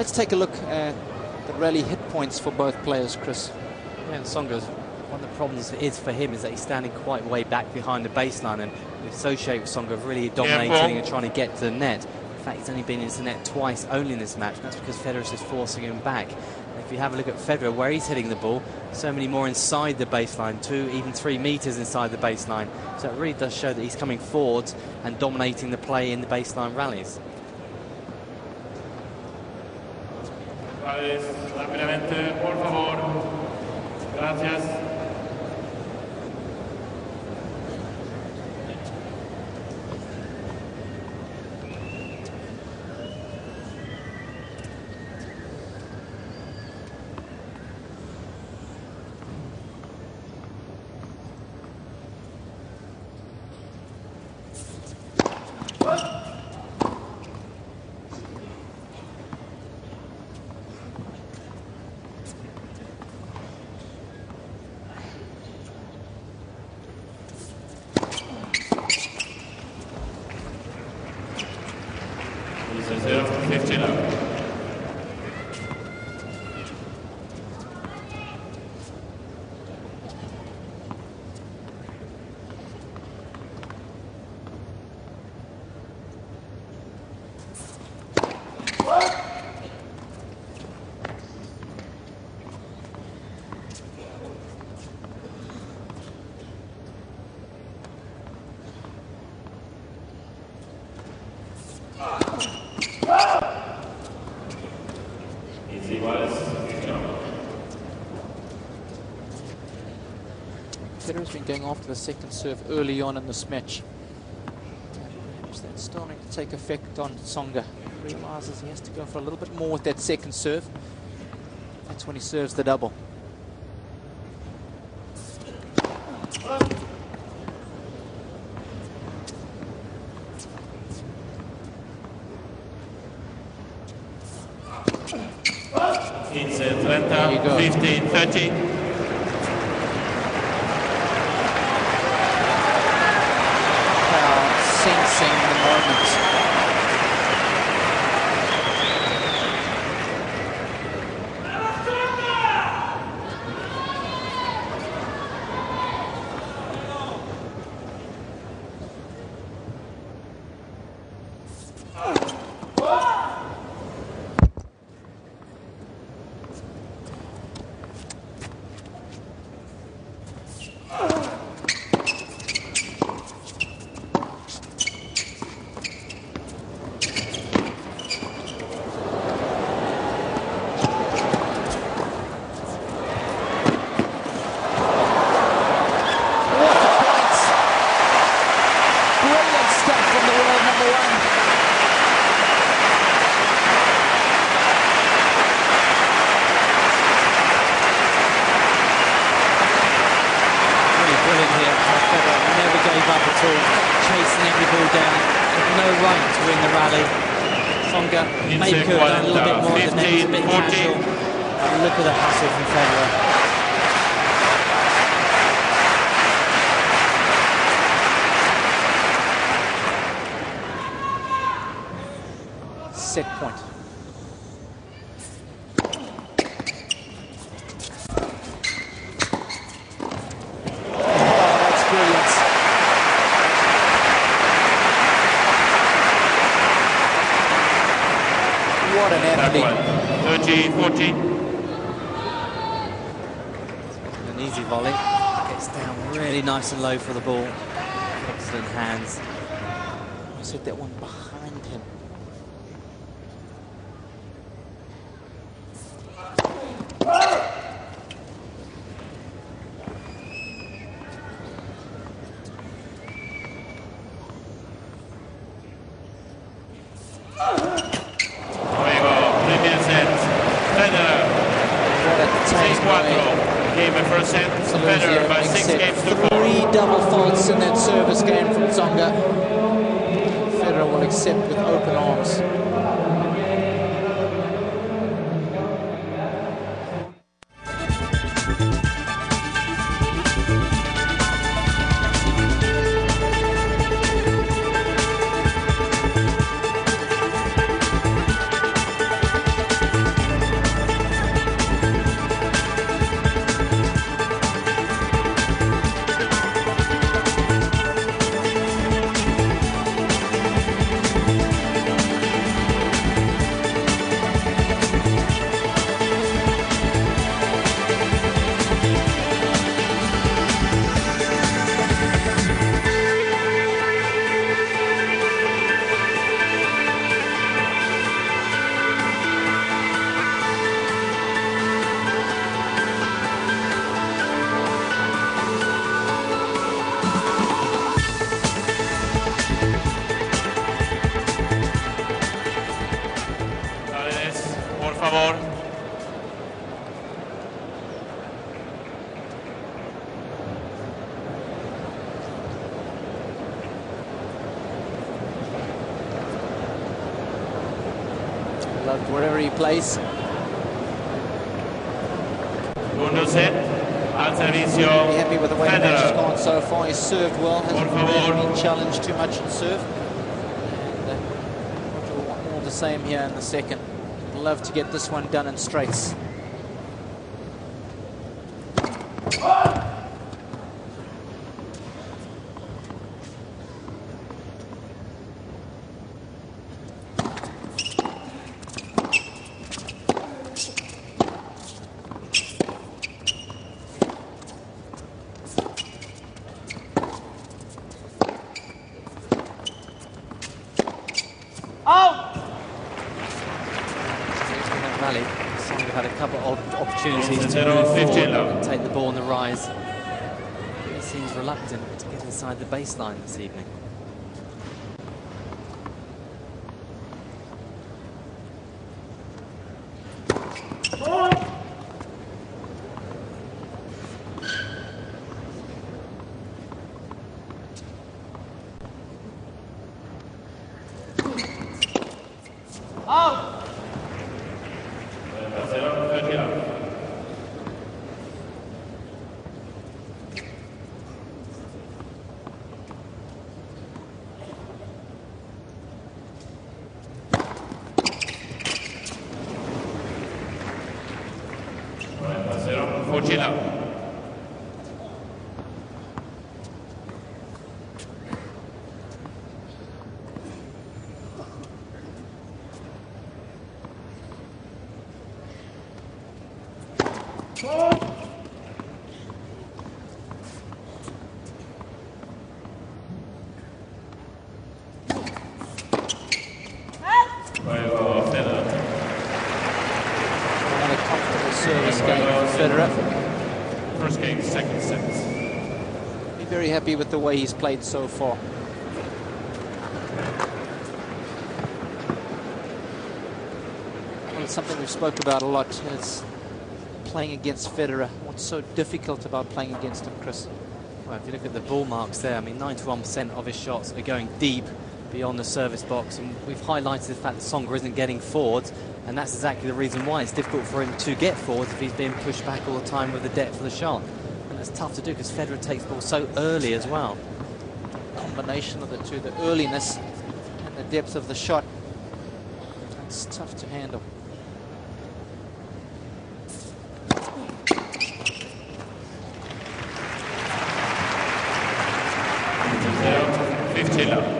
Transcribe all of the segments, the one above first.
Let's take a look at the rally hit points for both players, Chris. Yeah, and Tsonga's, one of the problems for him is that he's standing quite way back behind the baseline, and we associate with Tsonga really dominating and trying to get to the net. In fact, he's only been into the net twice only in this match, and that's because Federer's just forcing him back. And if you have a look at Federer, where he's hitting the ball, so many more inside the baseline, 2, even 3 meters inside the baseline. So it really does show that he's coming forwards and dominating the play in the baseline rallies. Rápidamente, por favor. Gracias. Federer's been going after the second serve early on in this match. Perhaps that's starting to take effect on Tsonga. He realizes he has to go for a little bit more with that second serve. That's when he serves the double. It's 30, 15, 30. Sensing the moment. Chasing every ball down, with no right to win the rally. Tsonga maybe could have done a little bit more, the net was a bit casual. Look at the hustle from Federer. Set point. What an athlete. 30, 40. An easy volley. Gets down really nice and low for the ball. Excellent hands. I said that one behind him. Game for a set, Federer by 6 games to 4. 3 double faults in that service game from Tsonga. Federer will accept with open arms. favor. Loved wherever he plays. Segundo set, al servicio Very happy with the way the match has Federer. gone so far. He's served well, hasn't Por favor. really been challenged too much in serve. And we'll want more of the same here in the second. Love to get this one done in straights. Rally. Tsonga had a couple of opportunities to Zero, move 15 forward love. and take the ball on the rise. He seems reluctant to get inside the baseline this evening. Another comfortable service game for Federer. First game, second set. Be very happy with the way he's played so far. Well, it's something we've spoke about a lot. It's playing against Federer. What's so difficult about playing against him, Chris? Well, if you look at the ball marks there, I mean, 91% of his shots are going deep beyond the service box, and we've highlighted the fact that Tsonga isn't getting forwards, and that's exactly the reason why it's difficult for him to get forwards if he's being pushed back all the time with the depth of the shot. And that's tough to do because Federer takes the ball so early as well. Combination of the two, the earliness and the depth of the shot. It's tough to handle. Zero, 15 love.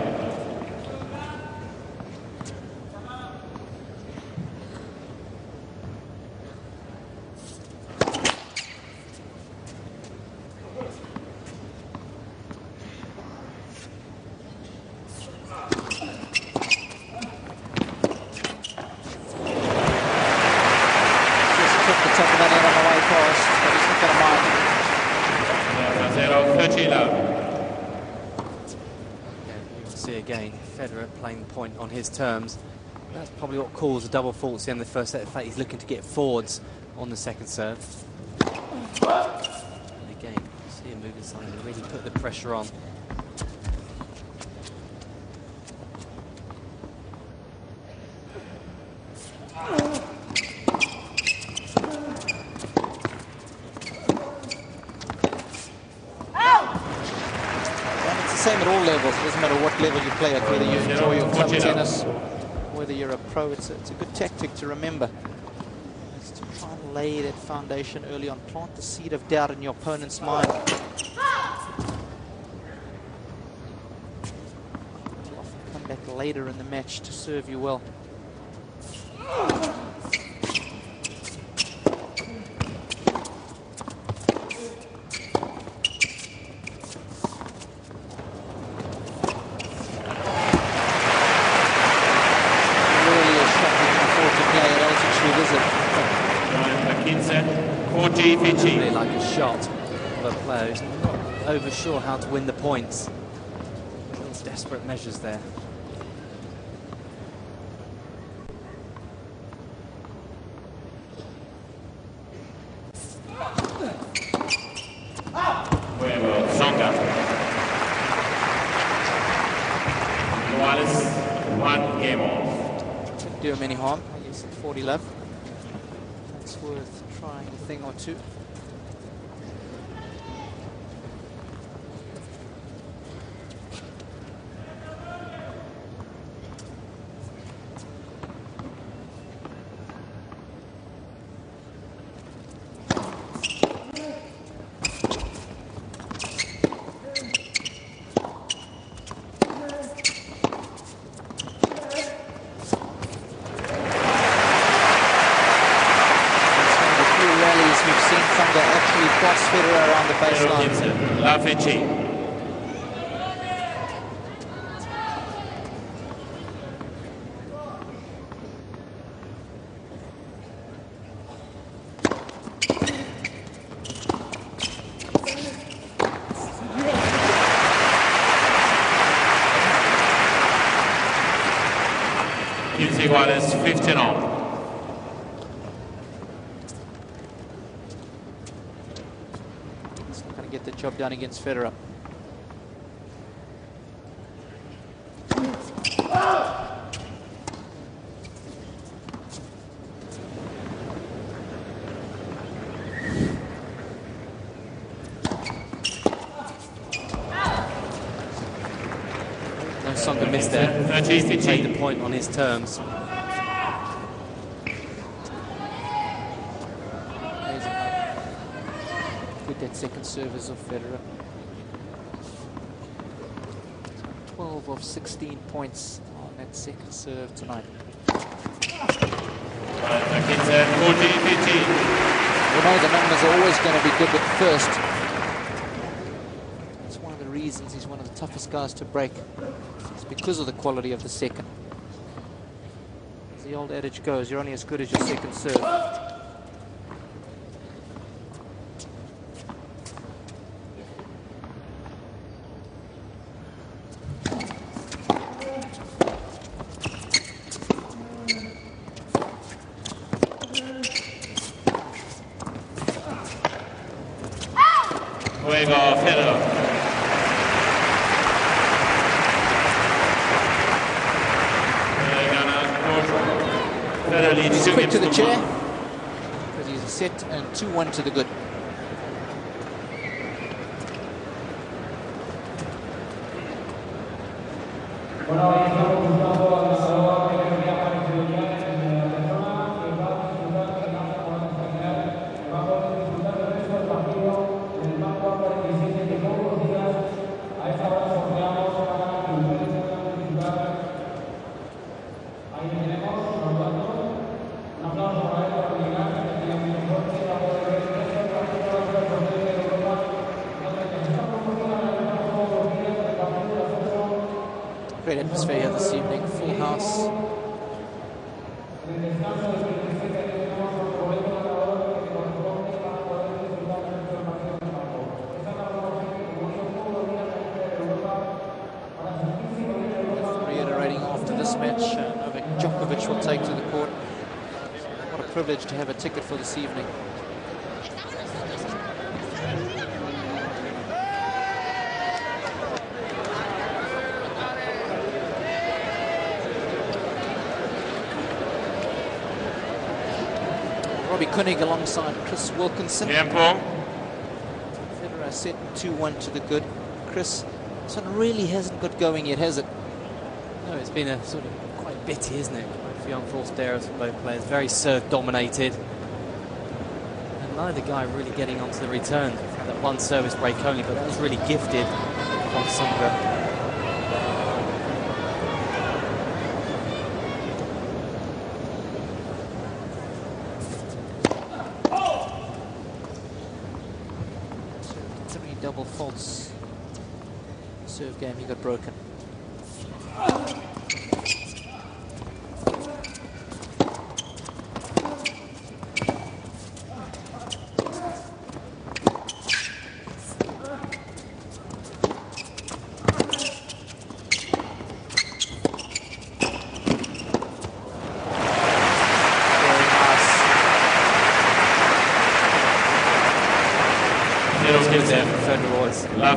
Federer playing the point on his terms. That's probably what caused the double faults in the first set. In fact, he's looking to get forwards on the second serve. And again, you see him move inside and really put the pressure on. Same at all levels. It doesn't matter what level you play at, whether you enjoy your club tennis, whether you're a pro. It's a good tactic to remember. It's to try and lay that foundation early on. Plant the seed of doubt in your opponent's mind. You'll often come back later in the match to serve you well. Really like a shot of a player who's not over sure how to win the points. These desperate measures there. him any harm. I guess at 40 love. That's worth trying a thing or two. Federer around the baseline. La Feci. Iguales 15-all. Get the job done against Federer. No, Tsonga missed there. He played the point on his terms. That second service of Federer. 12 of 16 points on that second serve tonight. We know the numbers are always going to be good with first. That's one of the reasons he's one of the toughest guys to break. It's because of the quality of the second. As the old adage goes, you're only as good as your second serve. Quick to the chair because he's set and 2-1 to the good. Great atmosphere here this evening, full house. Reiterating after this match, Novak Djokovic will take to the court. What a privilege to have a ticket for this evening. Koenig alongside Chris Wilkinson. Federer set 2-1 to the good. Chris, this one really hasn't got going yet, has it? No, it's been a sort of quite bitty, isn't it? Quite a few unforced errors for both players. Very serve dominated. And neither guy really getting onto the return. That one service break only, but that was really gifted on Tsonga. Double false serve game, he got broken.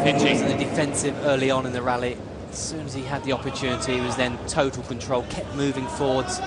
He was in the defensive early on in the rally. As soon as he had the opportunity, he was then total control, kept moving forwards.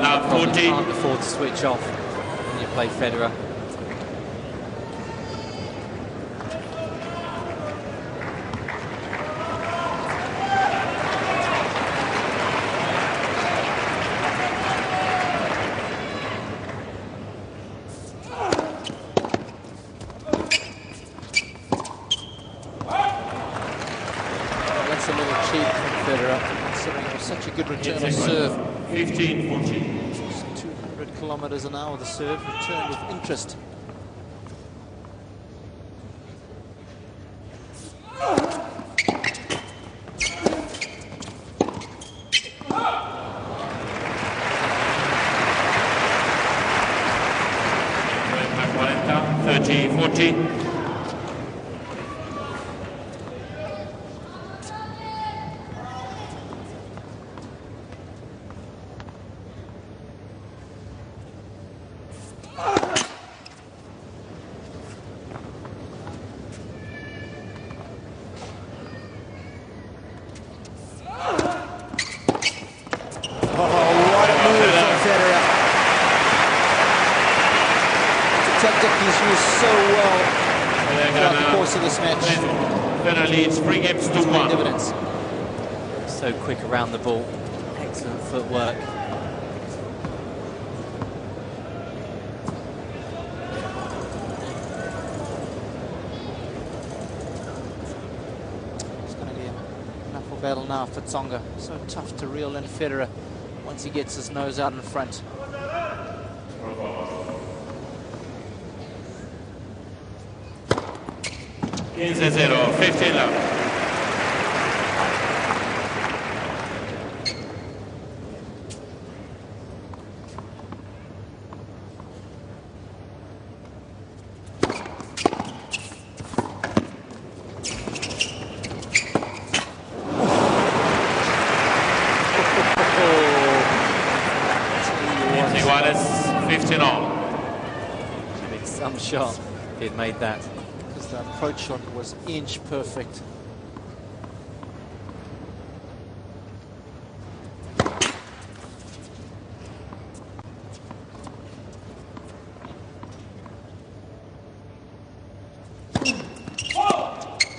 love Probably 40. can't afford to switch off when you play Federer. That's a little cheap from Federer, considering it was such a good return of serve. 15-40. Just 200 kilometers an hour, the serve returned with interest. November 40, 40. He's used so well throughout the course of this match. Federer leads 3 games to 1. Dividends. So quick around the ball. Excellent footwork. It's going to be an uphill battle now for Tsonga. So tough to reel in Federer once he gets his nose out in front. Quince 0, 15 love. Iguales, 15 all. It's some shot if he'd made that. The approach shot was inch perfect.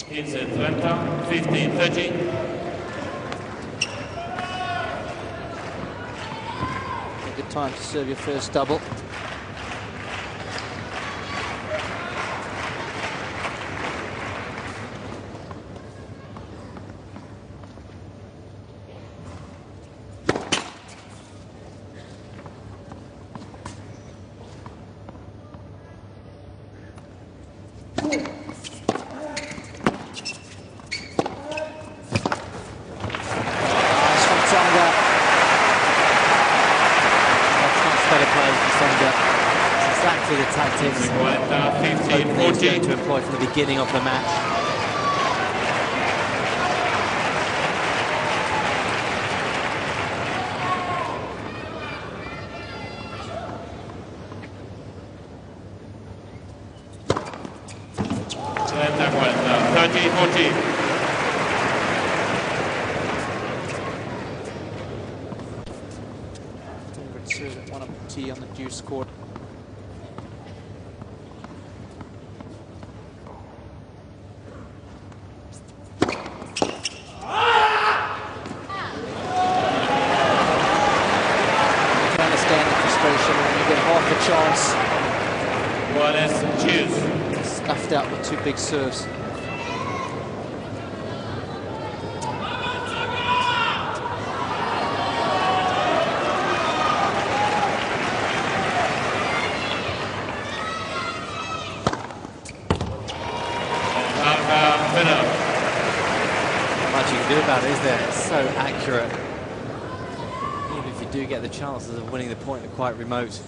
It's at 20, 15, 30. A good time to serve your first double. Exactly the tactics 15, 40. to employ from the beginning of the match. One up the tee on the deuce court. When you get half a chance. Well, let's choose. Stuffed out with 2 big serves. Not much you can do about it, is there? It's so accurate. Even if you do get the chances of winning the point, they're quite remote.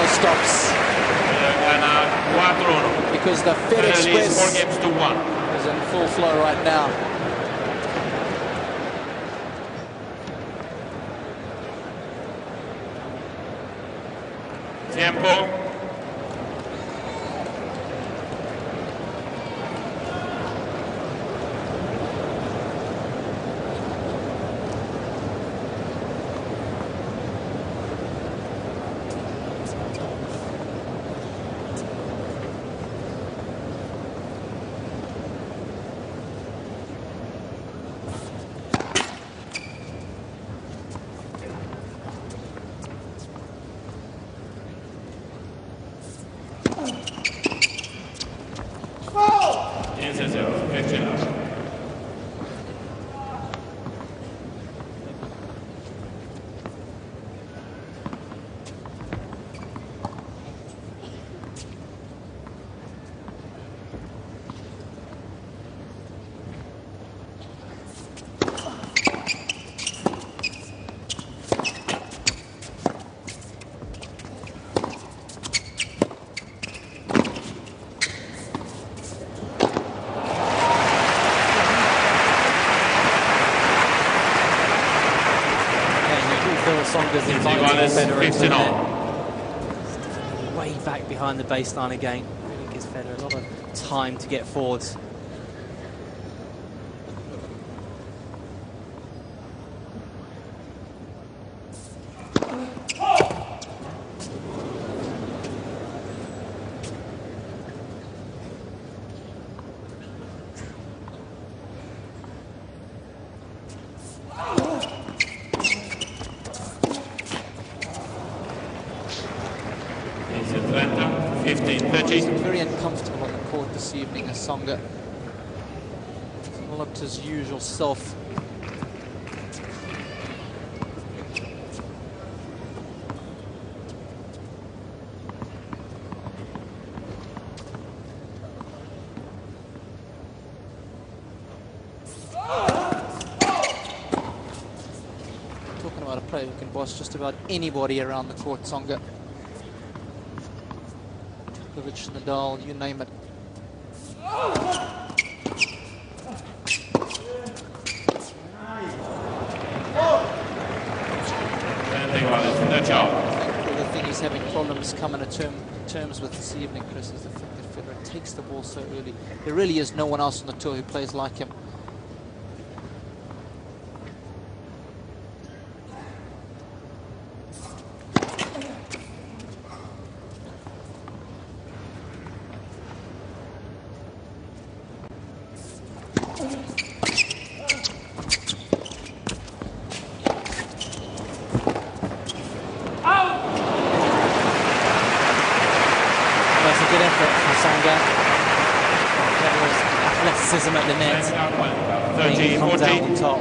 Stops because the Fed Express 4 games to 1 is in full flow right now. Tiempo. Tsonga's inviting Federer into the net. Way back behind the baseline again. Really gives Federer a lot of time to get forwards. He's very uncomfortable on the court this evening, as Tsonga. He's not his usual self. Talking about a player who can boss just about anybody around the court, Tsonga. Nadal, you name it. The thing he's having problems coming to terms with this evening, Chris, is the fact that Federer takes the ball so early. There really is no one else on the tour who plays like him. Athleticism at the net. 30, 40. Out on top.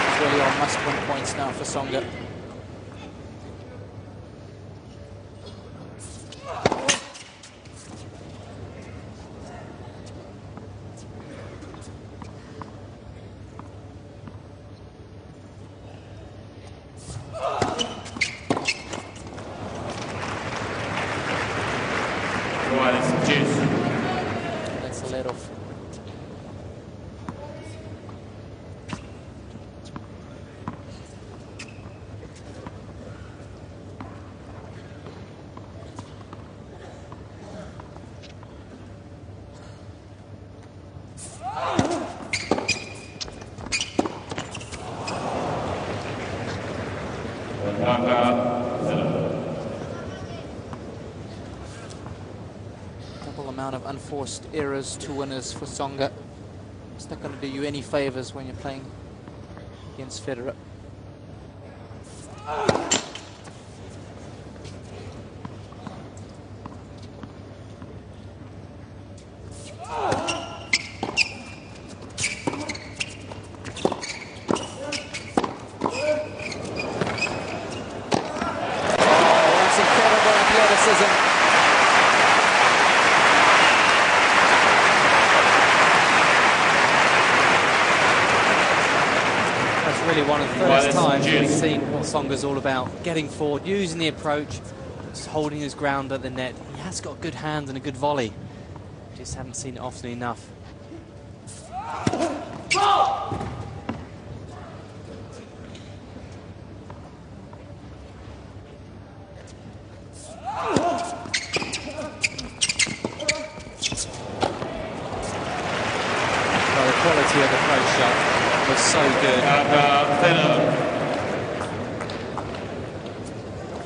It's really on must-win points now for Tsonga. That's a let off. Amount of unforced errors to winners for Tsonga. It's not going to do you any favors when you're playing against Federer. That's incredible athleticism. Really one of the first times we've seen what Tsonga's all about. Getting forward, using the approach, just holding his ground at the net. He has got good hands and a good volley. Just haven't seen it often enough. The quality of the throw shot was so good.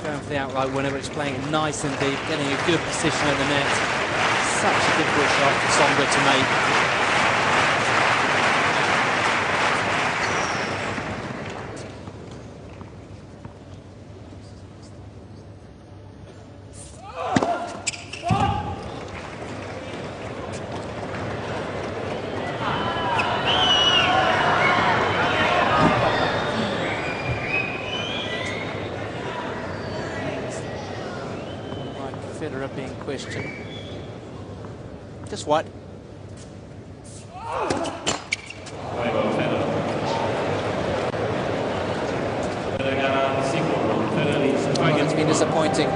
Going for the outright winner, but it's playing it nice and deep, getting a good position at the net. Such a difficult shot for Tsonga to make. Federer being questioned. Just what? It's been disappointing.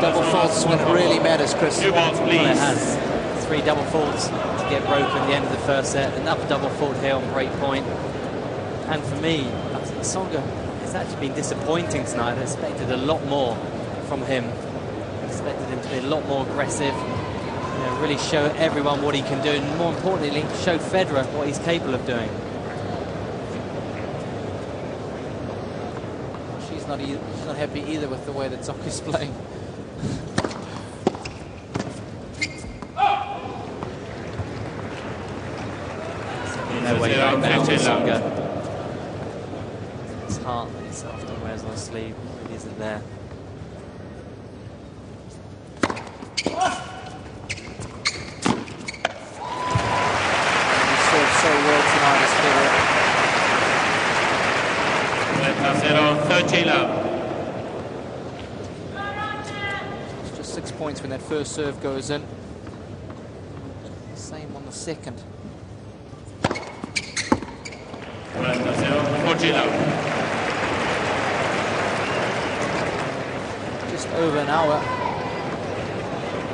Double faults when it really matters, Chris. Well, it has. 3 double faults to get broken at the end of the first set. Another double fault here on break point. And for me, I think Tsonga has actually been disappointing tonight. I expected a lot more from him. I expected him to be a lot more aggressive, really show everyone what he can do, and more importantly, show Federer what he's capable of doing. She's not happy either with the way that Tsonga's playing. No way going down to Tsonga. His heart that he often wears on his sleeve really isn't there. So well tonight as Federer. It's just 6 points when that first serve goes in. Same on the second. Just over an hour.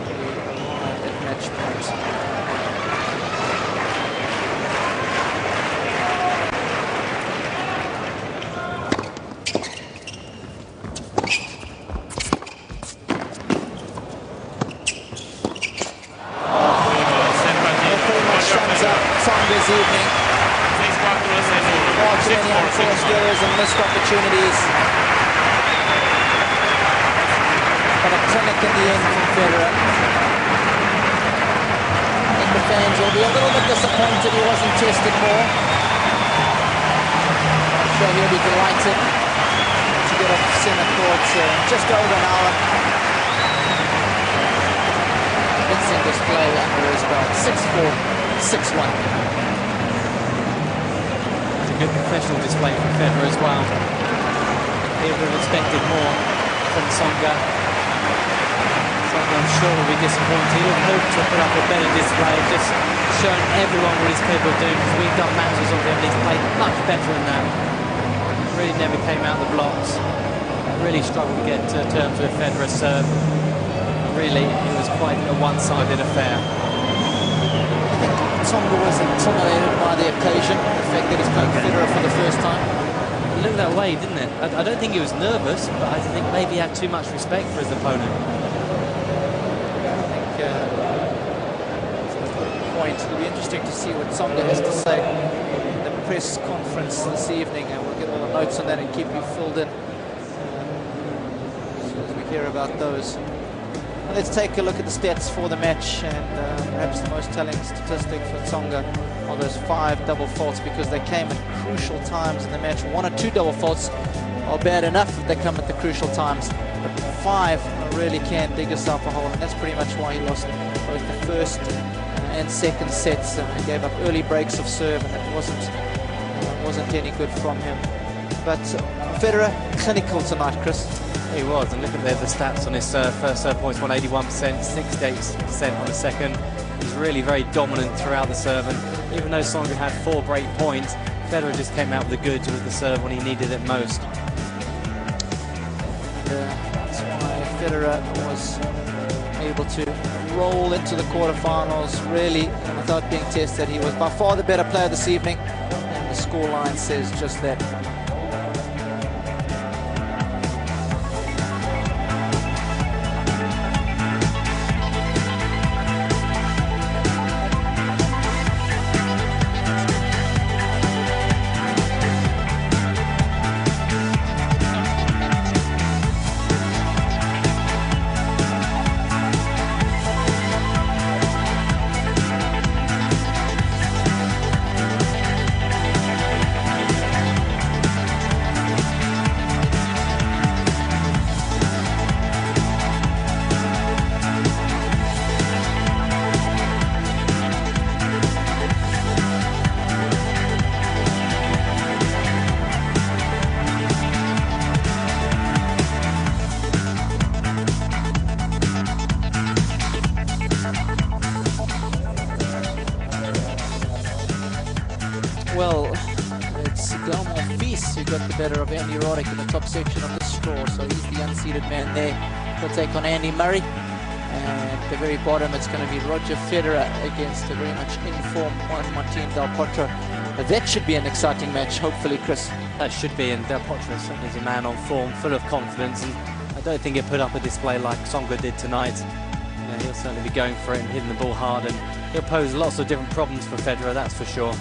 We arrive at match point. This evening. Far too many unforced errors and missed opportunities. But a clinic in the end from Federer. I think the fans will be a little bit disappointed he wasn't tested more. I'm sure he'll be delighted to get off center court just over an hour. Convincing display under his belt. 6-4, 6-1. Good professional display from Federer as well. He would have expected more from Tsonga. Tsonga, I'm sure, will be disappointed. He would hope to put up a better display, just showing everyone what he's capable of doing, because we've done matches on him and he's played much better than that. Really never came out of the blocks. Really struggled to get to terms with Federer's serve. Really, it was quite a one-sided affair. Tsonga was intimidated by the occasion, the fact that he's playing Federer for the first time. It looked that way, didn't it? I don't think he was nervous, but I think maybe he had too much respect for his opponent. I think that's a good point. It'll be interesting to see what Tsonga has to say in the press conference this evening, and we'll get all the notes on that and keep you filled in as soon as we hear about those. Let's take a look at the stats for the match, and perhaps the most telling statistic for Tsonga are those 5 double faults, because they came at crucial times in the match. 1 or 2 double faults are bad enough if they come at the crucial times, but 5 really can dig yourself a hole, and that's pretty much why he lost both the first and second sets. He gave up early breaks of serve, and that wasn't any good from him. But Federer, clinical tonight, Chris. He was, and look at the stats on his first serve points: 181%, 68% on the second. He was really very dominant throughout the serve, and even though Tsonga had 4 break points, Federer just came out with the goods with the serve when he needed it most. That's why Federer was able to roll into the quarterfinals, really, without being tested. He was by far the better player this evening, and the scoreline says just that. Well, it's Gilmore Feast who got the better of Andy Roddick in the top section of the straw, so he's the unseeded man there. He'll take on Andy Murray. And at the very bottom, it's going to be Roger Federer against a very much in-form Juan Martin Del Potro. That should be an exciting match, hopefully, Chris. That should be, and Del Potro certainly is a man on form, full of confidence, and I don't think he'll put up a display like Tsonga did tonight. You know, he'll certainly be going for it and hitting the ball hard, and he'll pose lots of different problems for Federer, that's for sure.